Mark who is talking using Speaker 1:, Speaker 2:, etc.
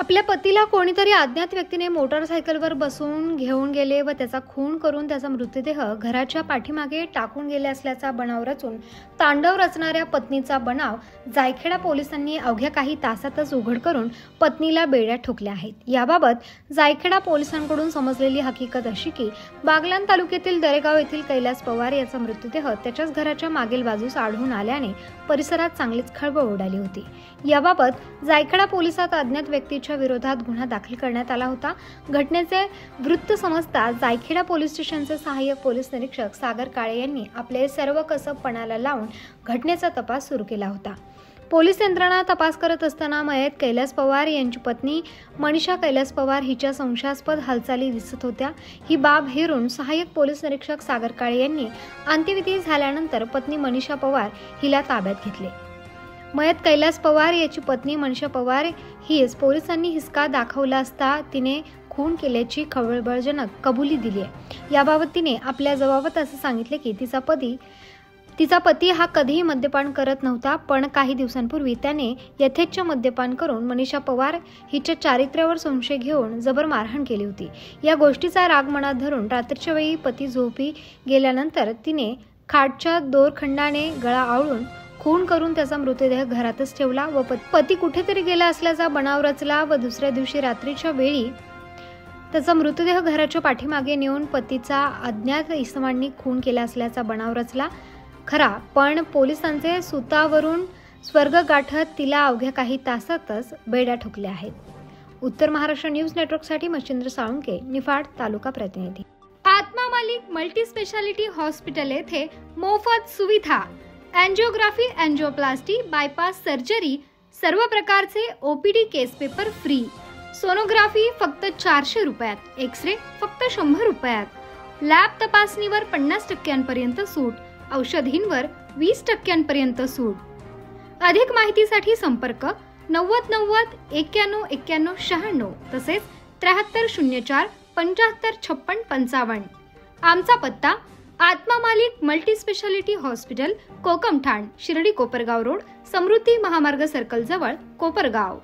Speaker 1: आपल्या पतीला कोणीतरी अज्ञात व्यक्तीने मोटारसायकलवर बसवून घेऊन गेले व त्याचा खून करून त्याचा मृतदेह घराच्या पाठीमागे टाकून गेले असल्याचा बनाव रचून तांडव रचणाऱ्या पत्नीचा बनाव जायखेडा पोलिसांनी अवघ्या काही तासातच उघड करून पत्नीला बेड्या ठोकल्या आहेत। याबाबत जायखेडा पोलिसांकडून समजलेली हकीकत अशी की बागलाण तालुक्यातील दरेगाव येथील कैलास पवार याचा मृतदेह त्याच्याच घराच्या मागील बाजूस आढळून आल्याने परिसरात चांगलीच खळबळ उडाली होती। याबाबत जायखेडा पोलिसात अज्ञात व्यक्तीच्या विरोधात गुन्हा दाखल करण्यात आला होता। घटनेचे वृत्त समजता जायखेडा पोलीस स्टेशनचे सहाय्यक पोलीस निरीक्षक सागर काळे यांनी आपले सर्व कसब पणाला लावून घटनेचा तपास सुरू केला होता। पोलीस यंत्रणा तपास करत असताना मयत कैलास पवार यांची पत्नी मनीषा कैलास पवार हिच्या संशयास्पद हालचाली दिसत होत्या। ही बाब हेरून सहाय्यक पोलीस निरीक्षक सागर काळे यांनी अंत्यविधी झाल्यानंतर पत्नी मनीषा पवार हिला ताब्यात घेतले। मयत कैलास पवार याची पत्नी मनीषा पवार हीच पोलिसांनी हिसका दाखवला असता तिने खून केल्याची खळबळजनक कबुली दिली आहे। याबाबत तिने आपल्या जबाबात असं सांगितले की तिचा पती हा कधीही मद्यपान करत नव्हता, पण काही दिवसांपूर्वी त्याने यथेच्छ मद्यपान करून मनीषा पवार हिच्या चारित्र्यावर संशय घेऊन जबर मारहाण केली होती। या गोष्टीचा राग मनात धरून रात्रीच्या वेळी पती झोपी गेल्यानंतर तिने खाटच्या दोरखंडाने गळा आवळून खून करून त्याचा मृतदेह घरातच ठेवला व पती कुठेतरी गेला असल्याचा बनाव रचला व दुसऱ्या दिवशी रात्रीच्या वेळी त्याचा मृतदेह घराच्या पाठीमागे नेऊन पतीचा अज्ञात इसमांनी खून केला असल्याचा बनाव रचला खरा, पण पोलिसांचे सुतावरून स्वर्ग गाठत तिला अवघ्या काही तासातच बेड्या ठोकल्या आहेत। उत्तर महाराष्ट्र न्यूज नेटवर्कसाठी मच्छिंद्र साळुंके, निफाड तालुका प्रतिनिधी।
Speaker 2: आत्मा मालिक मल्टी स्पेशालिटी हॉस्पिटल येथे मोफत सुविधा एंजियोग्राफी, एंजियोप्लास्टी, बायपास सर्जरी, सर्व प्रकारचे ओपीडी केस पेपर फ्री, सोनोग्राफी फक्त 400 रुपयात, एक्सरे फक्त 100 रुपयात, लॅब तपासणीवर 50% सूट, औषधींवर 20% सूट। अधिक माहितीसाठी संपर्क 90 90 91 91 96 तसेच 7304 75 56 55। आमचा पत्ता Atma Malik multi specialty hospital, Kokamthan, Shirdi Kopargaon road, Samruddhi Mahamarg circle जवळ, कोपरगाव।